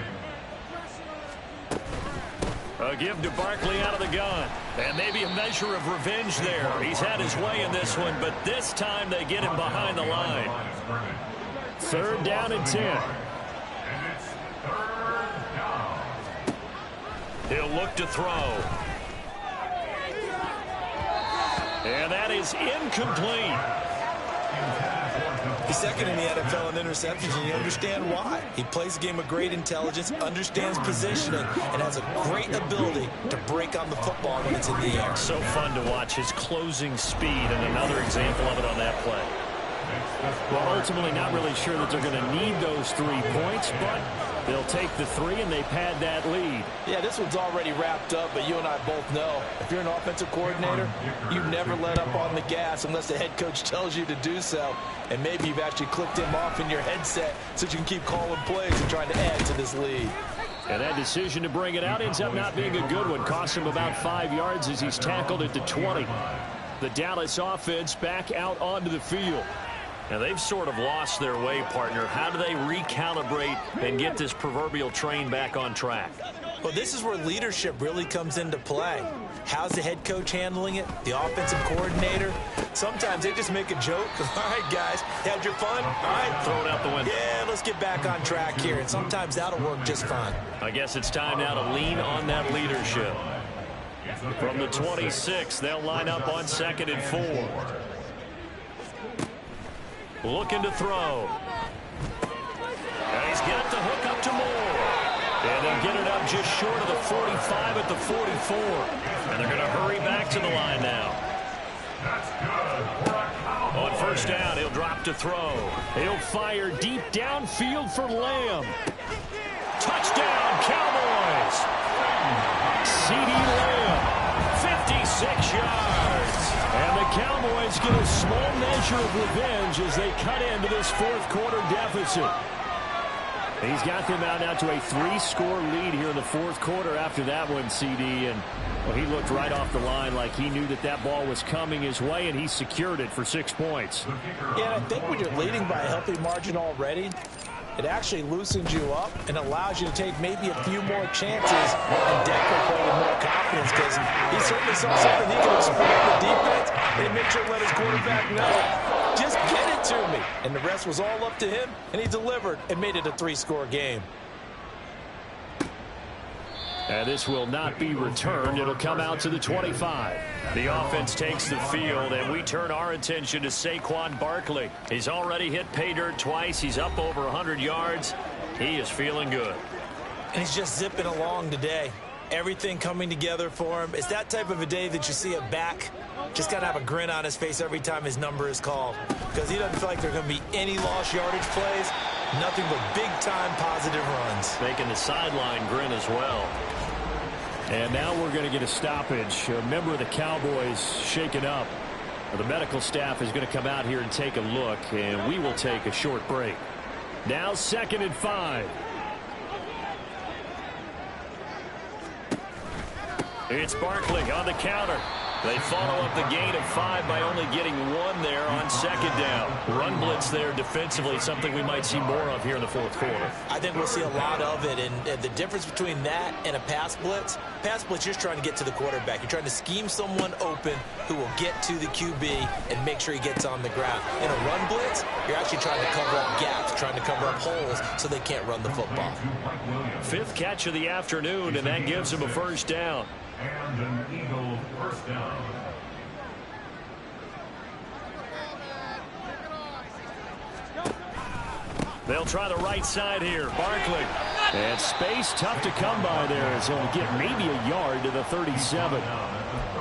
A give to Barkley out of the gun. And maybe a measure of revenge there. He's had his way in this one, but this time they get him behind the line. 3rd down and 10. And it's 3rd down. He'll look to throw. And that is incomplete. He's 2nd in the NFL in interceptions, and you understand why. He plays a game of great intelligence, understands positioning, and has a great ability to break on the football when it's in the air. So fun to watch his closing speed, and another example of it on that play. Well, ultimately not really sure that they're going to need those 3 points, but they'll take the 3 and they pad that lead. Yeah, this one's already wrapped up, but you and I both know if you're an offensive coordinator, you never let up on the gas unless the head coach tells you to do so. And maybe you've actually clicked him off in your headset so you can keep calling plays and trying to add to this lead. And that decision to bring it out ends up not being a good one. Costs him about 5 yards as he's tackled at the 20. The Dallas offense back out onto the field. Now, they've sort of lost their way, partner. How do they recalibrate and get this proverbial train back on track? Well, this is where leadership really comes into play. How's the head coach handling it? The offensive coordinator? Sometimes they just make a joke. All right, guys, had your fun? All right. Throw it out the window. Yeah, let's get back on track here. And sometimes that'll work just fine. I guess it's time now to lean on that leadership. From the 26, they'll line up on 2nd and 4. Looking to throw. And he's got the hook up to Moore. And they'll get it up just short of the 45 at the 44. And they're going to hurry back to the line now. On 1st down, he'll drop to throw. He'll fire deep downfield for Lamb. Touchdown, Cowboys. C.D. Lamb, 56 yards. And the Cowboys get a small measure of revenge as they cut into this 4th quarter deficit. He's got them out now to a 3-score lead here in the 4th quarter after that one, CD. And well, he looked right off the line like he knew that that ball was coming his way, and he secured it for 6 points. Yeah, I think when you're leading by a healthy margin already, it actually loosens you up and allows you to take maybe a few more chances and definitely play with more confidence because he certainly saw something he could exploit the defense and make sure to let his quarterback know, just get it to me. And the rest was all up to him, and he delivered and made it a 3-score game. And this will not be returned. It'll come out to the 25. The offense takes the field, and we turn our attention to Saquon Barkley. He's already hit pay dirt twice. He's up over 100 yards. He is feeling good. And he's just zipping along today. Everything coming together for him. It's that type of a day that you see a back just got to have a grin on his face every time his number is called because he doesn't feel like there are going to be any lost yardage plays. Nothing but big-time positive runs. Making the sideline grin as well. And now we're going to get a stoppage. A member of the Cowboys shaken up. The medical staff is going to come out here and take a look, and we will take a short break. Now 2nd and 5. It's Barkley on the counter. They follow up the gain of 5 by only getting 1 there on 2nd down. Run blitz there defensively, something we might see more of here in the 4th quarter. I think we'll see a lot of it, and the difference between that and a pass blitz, you're just trying to get to the quarterback. You're trying to scheme someone open who will get to the QB and make sure he gets on the ground. In a run blitz, you're actually trying to cover up gaps, trying to cover up holes so they can't run the football. 5th catch of the afternoon, and that gives him a 1st down. And an Eagle 1st down. They'll try the right side here. Barkley. And space tough to come by there as he'll get maybe a yard to the 37.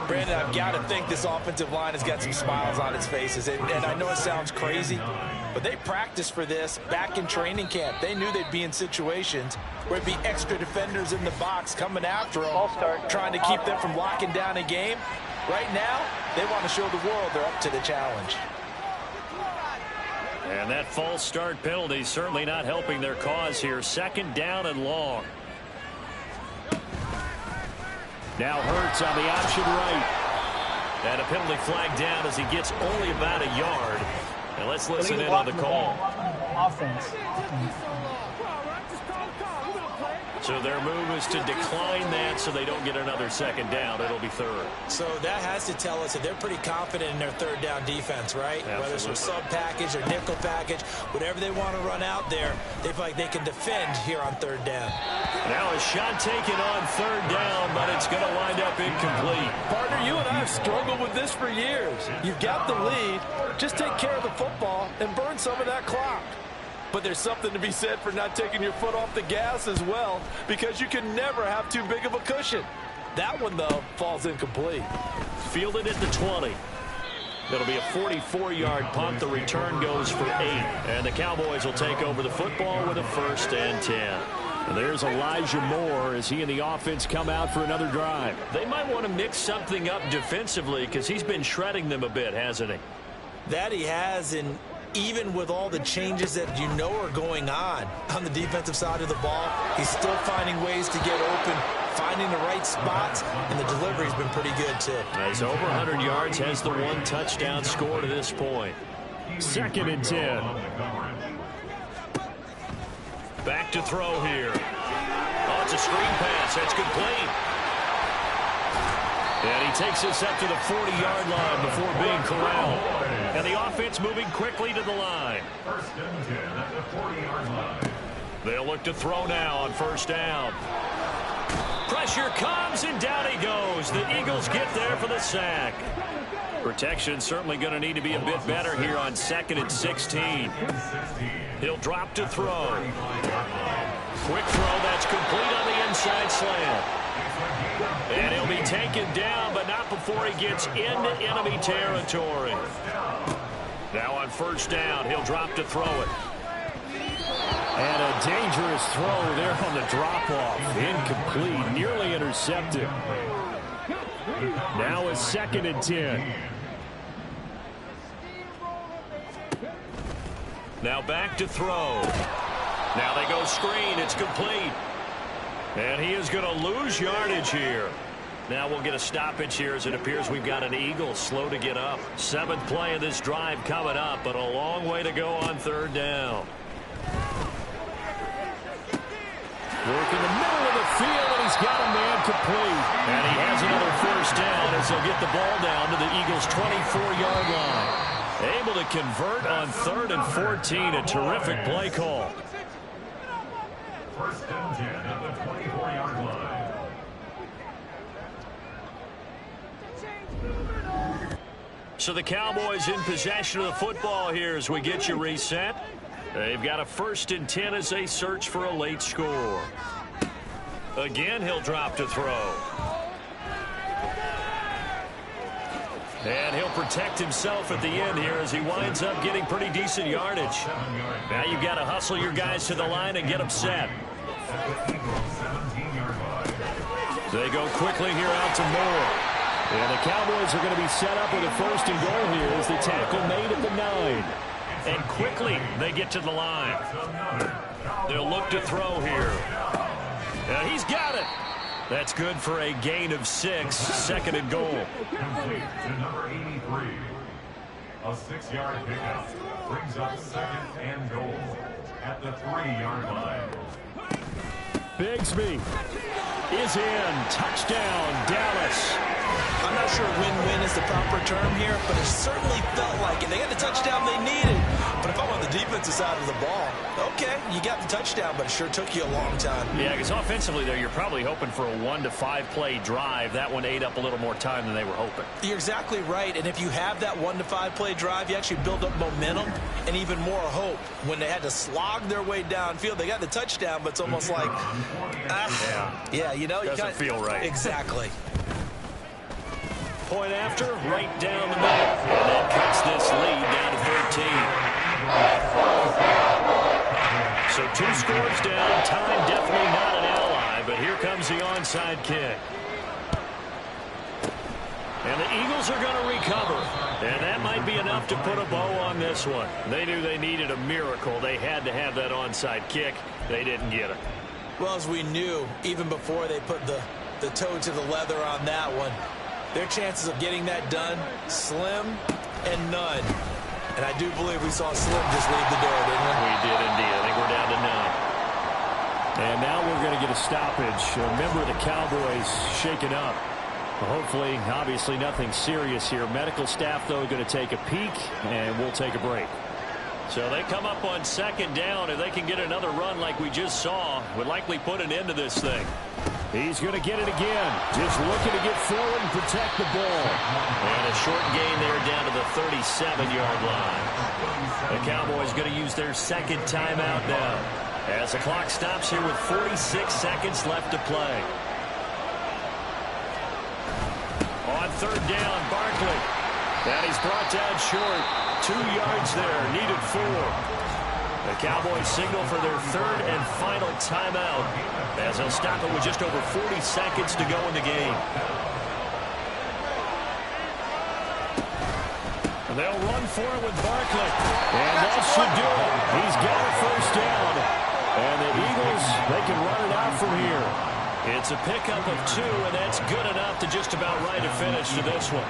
Brandon, I've got to think this offensive line has got some smiles on its faces. And I know it sounds crazy, But they practiced for this back in training camp. They knew they'd be in situations where there'd be extra defenders in the box coming after them, trying to keep them from locking down a game. Right now, they want to show the world they're up to the challenge. And that false start penalty certainly not helping their cause here. 2nd down and long. Now Hurts on the option right. And a penalty flag down as he gets only about a yard. And let's listen in on the call. Offense. So their move is to decline that so they don't get another 2nd down. It'll be 3rd. So that has to tell us that they're pretty confident in their 3rd down defense, right? Absolutely. Whether it's a sub package or nickel package, whatever they want to run out there, they feel like they can defend here on 3rd down. Now a shot taken on 3rd down, but it's going to wind up incomplete. Partner, you and I have struggled with this for years. You've got the lead. Just take care of the football and burn some of that clock. But there's something to be said for not taking your foot off the gas as well, because you can never have too big of a cushion. That one, though, falls incomplete. Fielded at the 20. It'll be a 44-yard punt. The return goes for 8. And the Cowboys will take over the football with a 1st and 10. And there's Elijah Moore as he and the offense come out for another drive. They might want to mix something up defensively because he's been shredding them a bit, hasn't he? That he has, and even with all the changes that you know are going on the defensive side of the ball, he's still finding ways to get open, finding the right spots, and the delivery's been pretty good too. He's over 100 yards, has the 1 touchdown score to this point. 2nd and 10. Back to throw here. Oh, it's a screen pass. That's complete. And he takes us up to the 40-yard line before being corralled. And the offense moving quickly to the line. 1st and 10 at the 40-yard line. They'll look to throw now on 1st down. Pressure comes, and down he goes. The Eagles get there for the sack. Protection certainly going to need to be a bit better here on 2nd and 16. He'll drop to throw. Quick throw that's complete on the inside slant. And he'll be taken down, but not before he gets into enemy territory. Now on 1st down, he'll drop to throw it. And a dangerous throw there on the drop-off. Incomplete, nearly intercepted. Now a 2nd and 10. Now back to throw. Now they go screen. It's complete. And he is going to lose yardage here. Now we'll get a stoppage here as it appears we've got an Eagle slow to get up. 7th play of this drive coming up, but a long way to go on 3rd down. Work in the middle of the field, and he's got a man complete. And he has another 1st down as they'll get the ball down to the Eagles' 24-yard line. Able to convert on 3rd and 14. A terrific play call. 1st and 10 at the 24-yard line. So the Cowboys in possession of the football here as we get you reset. They've got a 1st and 10 as they search for a late score. Again, he'll drop to throw. And he'll protect himself at the end here as he winds up getting pretty decent yardage. Now you've got to hustle your guys to the line and get them set. They go quickly here out to Moore. And the Cowboys are going to be set up with a 1st and goal here as the tackle made at the 9. And quickly they get to the line. They'll look to throw here. And he's got it. That's good for a gain of 6. 2nd and goal. Complete to number 83. A 6-yard pickup brings up 2nd and goal at the 3-yard line. Bigsby is in. Touchdown, Dallas. I'm not sure win-win is the proper term here, but it certainly felt like it. They got the touchdown they needed. But if I'm on the defensive side of the ball, okay, you got the touchdown, but it sure took you a long time. Yeah, because offensively, there, you're probably hoping for a 1 to 5 play drive. That one ate up a little more time than they were hoping. You're exactly right, and if you have that 1 to 5 play drive, you actually build up momentum and even more hope. When they had to slog their way downfield, they got the touchdown, but it's almost like, yeah, you know, doesn't feel right. Exactly. Point after, right down the middle. And that cuts this lead down to 13. So 2 scores down. Time definitely not an ally, but here comes the onside kick. And the Eagles are going to recover. And that might be enough to put a bow on this one. They knew they needed a miracle. They had to have that onside kick. They didn't get it. Well, as we knew, even before they put the toe to the leather on that one, their chances of getting that done, slim and none. And I do believe we saw Slim just leave the door, didn't we? We did indeed. I think we're down to 9. And now we're going to get a stoppage. Remember, the Cowboys shaken up. Hopefully, obviously, nothing serious here. Medical staff, though, going to take a peek, and we'll take a break. So they come up on 2nd down. If they can get another run like we just saw, would likely put an end to this thing. He's going to get it again. Just looking to get forward and protect the ball. And a short gain there down to the 37-yard line. The Cowboys going to use their 2nd timeout now, as the clock stops here with 46 seconds left to play. On 3rd down, Barkley. And he's brought down short. 2 yards there, needed 4. The Cowboys signal for their 3rd and final timeout, as they'll stop it with just over 40 seconds to go in the game. And they'll run for it with Barkley. And that should do it. He's got a 1st down. And the Eagles, they can run it out from here. It's a pickup of 2, and that's good enough to just about right a finish to this one.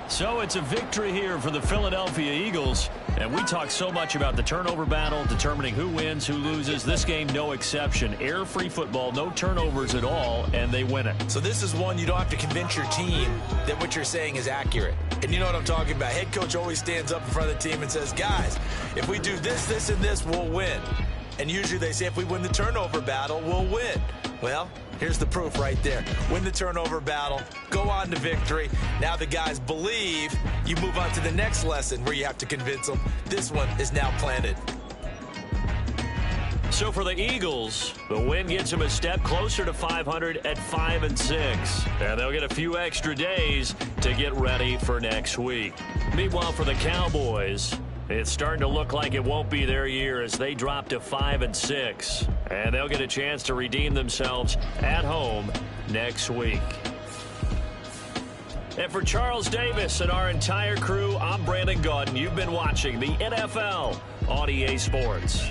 So it's a victory here for the Philadelphia Eagles. And we talk so much about the turnover battle, determining who wins, who loses. This game, no exception. Error-free football, no turnovers at all, and they win it. So this is one you don't have to convince your team that what you're saying is accurate. And you know what I'm talking about. Head coach always stands up in front of the team and says, guys, if we do this, this, and this, we'll win. And usually they say if we win the turnover battle, we'll win. Well, here's the proof right there. Win the turnover battle, go on to victory. Now the guys believe. You move on to the next lesson where you have to convince them. This one is now planted. So for the Eagles, the win gets them a step closer to 500 at 5-6. And they'll get a few extra days to get ready for next week. Meanwhile, for the Cowboys, it's starting to look like it won't be their year as they drop to 5-6. And they'll get a chance to redeem themselves at home next week. And for Charles Davis and our entire crew, I'm Brandon Gaudin. You've been watching the NFL on EA Sports.